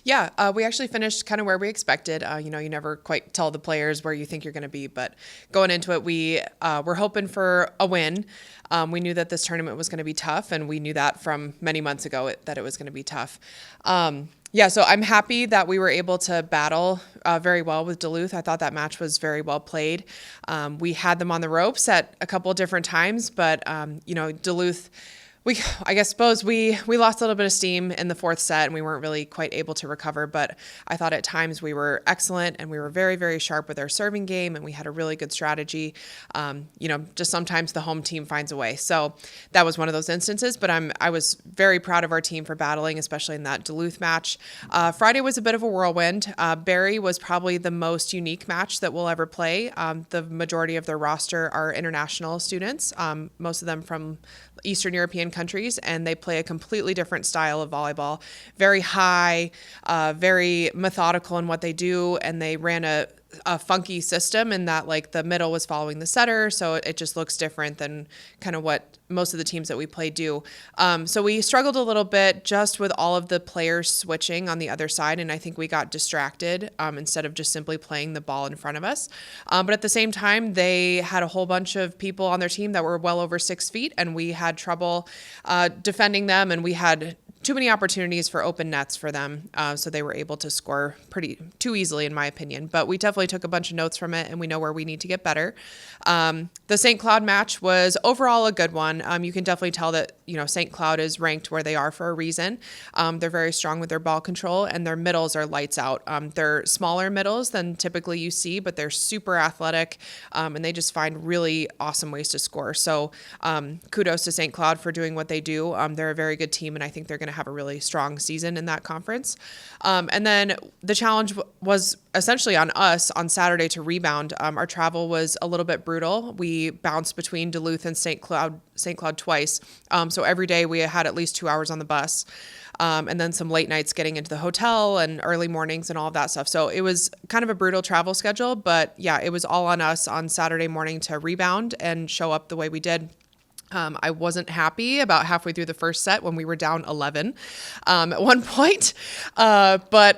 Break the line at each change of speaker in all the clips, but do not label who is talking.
Yeah, we actually finished kind of where we expected. You never quite tell the players where you think you're going to be, but going into it, we were hoping for a win. We knew that this tournament was going to be tough, and we knew that from many months ago that it was going to be tough. So I'm happy that we were able to battle very well with Duluth. I thought that match was very well played. We had them on the ropes at a couple of different times, but Duluth. Suppose we lost a little bit of steam in the fourth set and we weren't really quite able to recover, but I thought at times we were excellent and we were very, very sharp with our serving game and we had a really good strategy. Just sometimes the home team finds a way. So that was one of those instances, but I was very proud of our team for battling, especially in that Duluth match. Friday was a bit of a whirlwind. Barrie was probably the most unique match that we'll ever play. The majority of their roster are international students, most of them from Eastern European countries, and they play a completely different style of volleyball. Very high, very methodical in what they do, and they ran a funky system in that like the middle was following the setter, so it just looks different than kind of what most of the teams that we play do. So we struggled a little bit just with all of the players switching on the other side, and I think we got distracted instead of just simply playing the ball in front of us. But at the same time, they had a whole bunch of people on their team that were well over 6 feet, and we had trouble defending them, and we had too many opportunities for open nets for them, so they were able to score too easily, in my opinion. But we definitely took a bunch of notes from it, and we know where we need to get better. The St. Cloud match was overall a good one. You can definitely tell that St. Cloud is ranked where they are for a reason. They're very strong with their ball control, and their middles are lights out. They're smaller middles than typically you see, but they're super athletic, and they just find really awesome ways to score. So kudos to St. Cloud for doing what they do. They're a very good team, and I think they're going to have a really strong season in that conference. And then the challenge was essentially on us on Saturday to rebound. Our travel was a little bit brutal. We bounced between Duluth and St. Cloud twice. So every day we had at least 2 hours on the bus. And then some late nights getting into the hotel and early mornings and all of that stuff. So it was kind of a brutal travel schedule, but yeah, it was all on us on Saturday morning to rebound and show up the way we did. I wasn't happy about halfway through the first set when we were down 11 at one point. But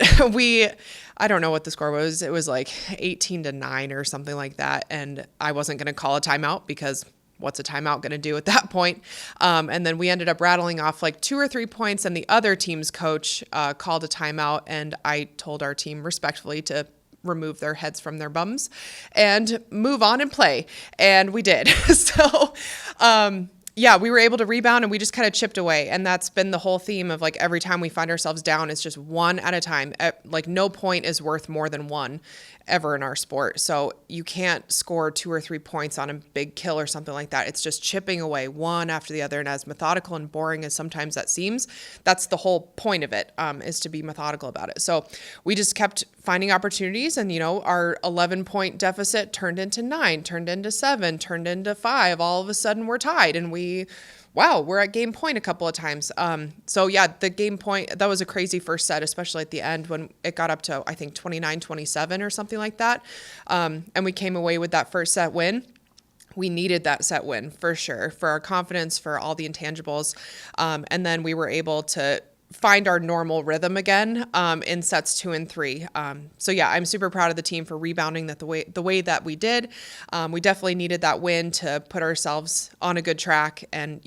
I don't know what the score was. It was like 18-9 or something like that. And I wasn't going to call a timeout because what's a timeout going to do at that point? And then we ended up rattling off like 2 or 3 points, and the other team's coach called a timeout. And I told our team respectfully to remove their heads from their bums and move on and play. And we did. So, we were able to rebound and we just kind of chipped away. And that's been the whole theme of like every time we find ourselves down, it's just one at a time. Like no point is worth more than one ever in our sport. So you can't score 2 or 3 points on a big kill or something like that. It's just chipping away one after the other. And as methodical and boring as sometimes that seems, that's the whole point of it, is to be methodical about it. So we just kept finding opportunities, and our 11-point deficit turned into 9, turned into 7, turned into 5. All of a sudden we're tied, and we're at game point a couple of times. The game point, that was a crazy first set, especially at the end when it got up to, I think, 29-27 or something like that. And we came away with that first set win. We needed that set win for sure, for our confidence, for all the intangibles. And then we were able to find our normal rhythm again in sets 2 and 3. I'm super proud of the team for rebounding the way that we did. We definitely needed that win to put ourselves on a good track. And,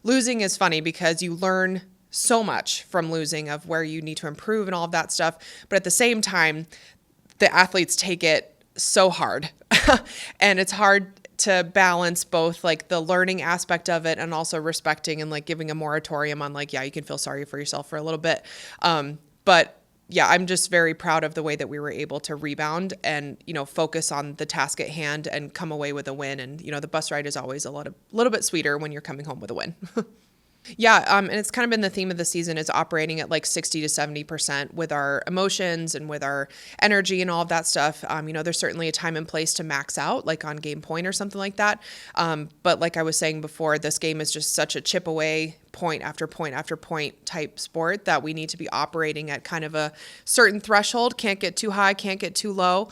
losing is funny because you learn so much from losing of where you need to improve and all of that stuff. But at the same time, the athletes take it so hard and it's hard to balance both like the learning aspect of it and also respecting and like giving a moratorium on like, you can feel sorry for yourself for a little bit. I'm just very proud of the way that we were able to rebound and, focus on the task at hand and come away with a win. And, the bus ride is always a little bit sweeter when you're coming home with a win. And it's kind of been the theme of the season is operating at like 60 to 70% with our emotions and with our energy and all of that stuff. There's certainly a time and place to max out, like on game point or something like that. But like I was saying before, this game is just such a chip away point after point after point type sport, that we need to be operating at kind of a certain threshold, can't get too high, can't get too low.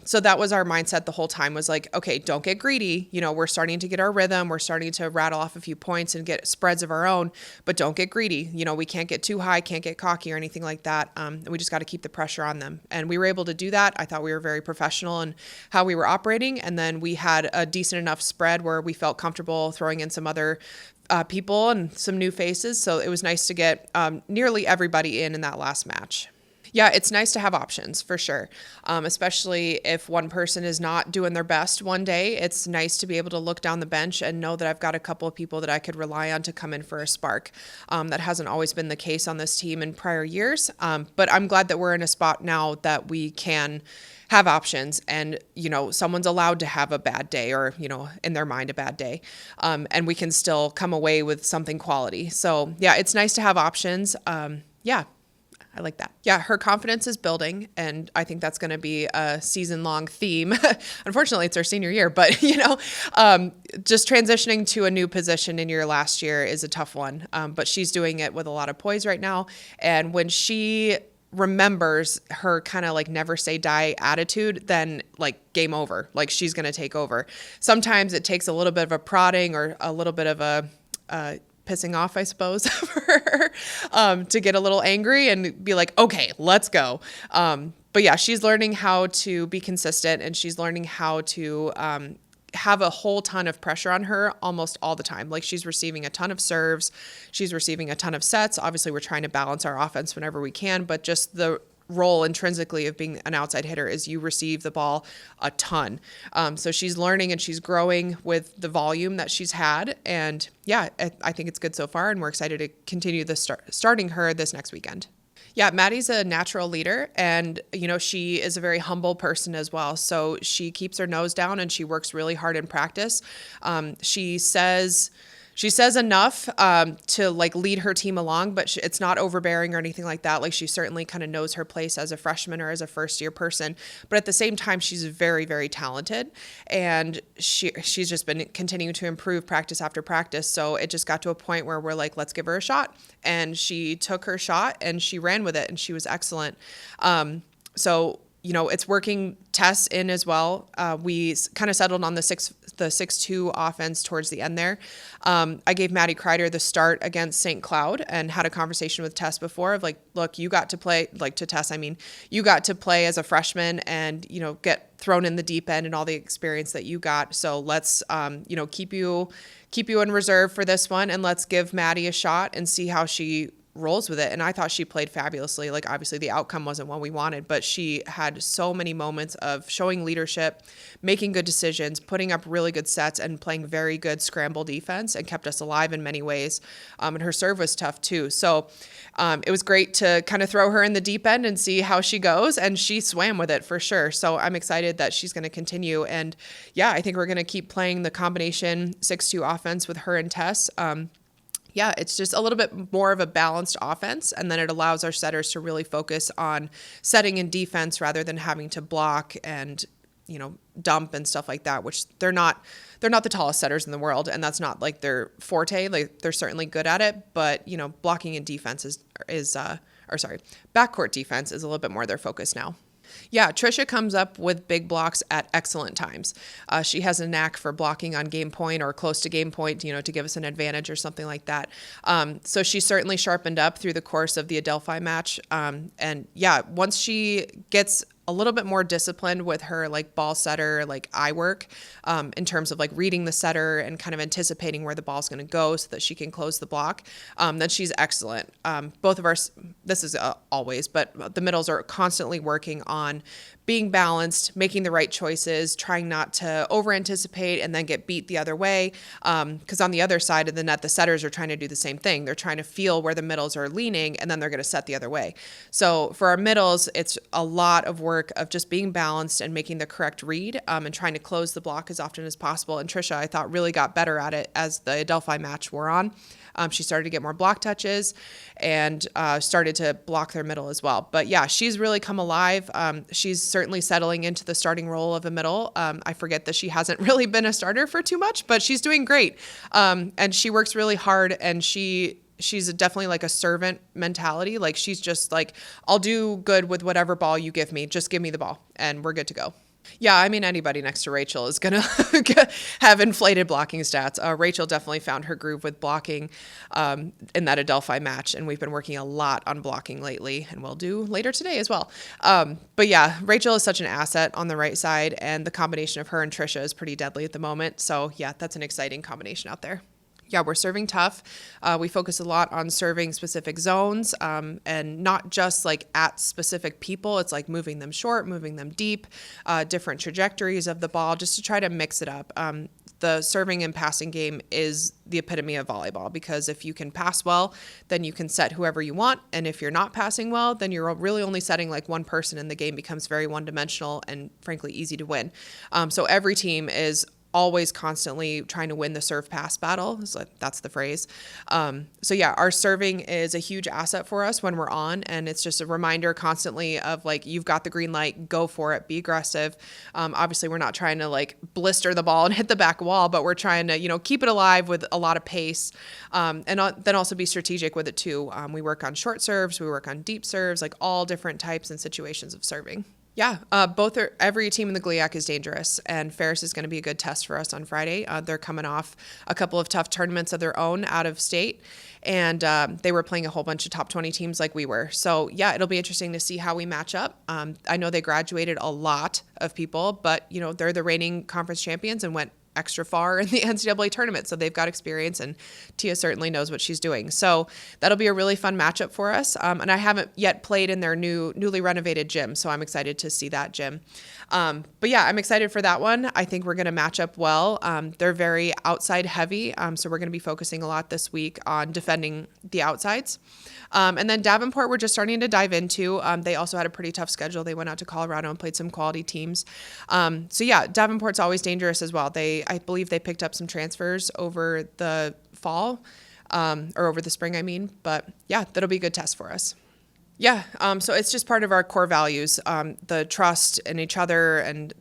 So that was our mindset the whole time, was like, okay, don't get greedy. We're starting to get our rhythm. We're starting to rattle off a few points and get spreads of our own, but don't get greedy. We can't get too high, can't get cocky or anything like that. We just got to keep the pressure on them. And we were able to do that. I thought we were very professional in how we were operating. And then we had a decent enough spread where we felt comfortable throwing in some other people and some new faces. So it was nice to get nearly everybody in that last match. Yeah, it's nice to have options for sure, especially if one person is not doing their best one day. It's nice to be able to look down the bench and know that I've got a couple of people that I could rely on to come in for a spark. That hasn't always been the case on this team in prior years, but I'm glad that we're in a spot now that we can have options, and someone's allowed to have a bad day, or in their mind a bad day, and we can still come away with something quality. So yeah, it's nice to have options. Yeah, I like that. Yeah, her confidence is building, and I think that's going to be a season-long theme. Unfortunately, it's her senior year, but just transitioning to a new position in your last year is a tough one. But she's doing it with a lot of poise right now, and when she remembers her kind of like never say die attitude, then like game over. Like, she's going to take over. Sometimes it takes a little bit of a prodding or a little bit of a pissing off, I suppose, for her, to get a little angry and be like, okay, let's go. But yeah, she's learning how to be consistent, and she's learning how to have a whole ton of pressure on her almost all the time. Like, she's receiving a ton of serves. She's receiving a ton of sets. Obviously, we're trying to balance our offense whenever we can, but just the role intrinsically of being an outside hitter is you receive the ball a ton. So she's learning and she's growing with the volume that she's had. And yeah, I think it's good so far, and we're excited to continue starting her this next weekend. Yeah, Maddie's a natural leader, and she is a very humble person as well. So she keeps her nose down and she works really hard in practice. She says enough to like lead her team along, but it's not overbearing or anything like that. Like, she certainly kind of knows her place as a freshman or as a first year person, but at the same time, she's very, very talented, and she's just been continuing to improve practice after practice. So it just got to a point where we're like, let's give her a shot. And she took her shot and she ran with it, and she was excellent. So it's working Tess in as well. We kind of settled on the 6-2 offense towards the end there. I gave Maddie Kreider the start against St. Cloud and had a conversation with Tess before of like, look, you got to play, like to Tess, I mean, you got to play as a freshman and, get thrown in the deep end and all the experience that you got. So let's, keep you in reserve for this one, and let's give Maddie a shot and see how she rolls with it. And I thought she played fabulously. Like, obviously the outcome wasn't what we wanted, but she had so many moments of showing leadership, making good decisions, putting up really good sets, and playing very good scramble defense, and kept us alive in many ways. And her serve was tough too. So it was great to kind of throw her in the deep end and see how she goes. And she swam with it for sure. So I'm excited that she's going to continue. And yeah, I think we're going to keep playing the combination 6-2 offense with her and Tess. Yeah, it's just a little bit more of a balanced offense, and then it allows our setters to really focus on setting and defense rather than having to block and, dump and stuff like that, which they're not the tallest setters in the world, and that's not like their forte. Like, they're certainly good at it, but, blocking and defense backcourt defense is a little bit more their focus now. Yeah, Trisha comes up with big blocks at excellent times. She has a knack for blocking on game point or close to game point, to give us an advantage or something like that. So she certainly sharpened up through the course of the Adelphi match. And yeah, once she gets a little bit more disciplined with her like ball setter, like eye work, in terms of like reading the setter and kind of anticipating where the ball's going to go so that she can close the block, then she's excellent. Both of our, this is always, but the middles are constantly working on being balanced, making the right choices, trying not to over anticipate and then get beat the other way. Because on the other side of the net, the setters are trying to do the same thing. They're trying to feel where the middles are leaning, and then they're going to set the other way. So for our middles, it's a lot of work of just being balanced and making the correct read, and trying to close the block as often as possible. And Trisha, I thought, really got better at it as the Adelphi match wore on. She started to get more block touches and started to block their middle as well. But yeah, she's really come alive. She's certainly settling into the starting role of a middle. I forget that she hasn't really been a starter for too much, but she's doing great. And she works really hard, and she's definitely like a servant mentality. Like she's just like, I'll do good with whatever ball you give me. Just give me the ball and we're good to go. Yeah, I mean, anybody next to Rachel is going to have inflated blocking stats. Rachel definitely found her groove with blocking in that Adelphi match, and we've been working a lot on blocking lately, and we'll do later today as well. But yeah, Rachel is such an asset on the right side, and the combination of her and Trisha is pretty deadly at the moment. So yeah, that's an exciting combination out there. Yeah, we're serving tough. We focus a lot on serving specific zones and not just like at specific people. It's like moving them short, moving them deep, different trajectories of the ball, just to try to mix it up. The serving and passing game is the epitome of volleyball, because if you can pass well, then you can set whoever you want. And if you're not passing well, then you're really only setting like one person, and the game becomes very one-dimensional and frankly easy to win. So every team is always constantly trying to win the serve pass battle. So that's the phrase. So yeah, our serving is a huge asset for us when we're on. And it's just a reminder constantly of like, you've got the green light, go for it, be aggressive. Obviously we're not trying to like blister the ball and hit the back wall, but we're trying to, keep it alive with a lot of pace. And then also be strategic with it too. We work on short serves, we work on deep serves, like all different types and situations of serving. Yeah, every team in the GLIAC is dangerous, and Ferris is going to be a good test for us on Friday. They're coming off a couple of tough tournaments of their own out of state, and they were playing a whole bunch of top 20 teams like we were. So yeah, it'll be interesting to see how we match up. I know they graduated a lot of people, but they're the reigning conference champions and went extra far in the NCAA tournament. So they've got experience, and Tia certainly knows what she's doing. So that'll be a really fun matchup for us. And I haven't yet played in their newly renovated gym, so I'm excited to see that gym. But yeah, I'm excited for that one. I think we're going to match up well. They're very outside heavy. So we're going to be focusing a lot this week on defending the outsides. And then Davenport, we're just starting to dive into. They also had a pretty tough schedule. They went out to Colorado and played some quality teams. So yeah, Davenport's always dangerous as well. I believe they picked up some transfers over the fall, or over the spring, I mean. But yeah, that'll be a good test for us. Yeah, so it's just part of our core values, the trust in each other and,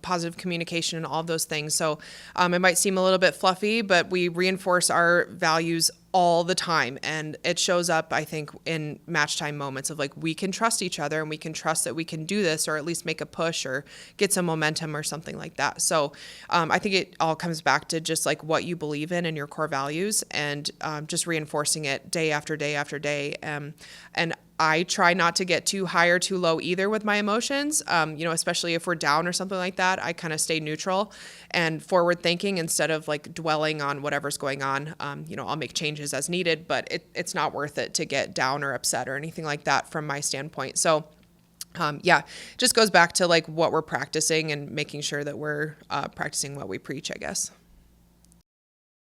positive communication and all of those things. So it might seem a little bit fluffy, but we reinforce our values all the time. And it shows up, I think, in match time moments of like, we can trust each other and we can trust that we can do this, or at least make a push or get some momentum or something like that. So I think it all comes back to just like what you believe in and your core values, and just reinforcing it day after day after day. And I try not to get too high or too low either with my emotions, especially if we're down or something like that. I kind of stay neutral and forward thinking instead of like dwelling on whatever's going on. I'll make changes as needed, but it's not worth it to get down or upset or anything like that from my standpoint. So just goes back to like what we're practicing and making sure that we're practicing what we preach, I guess.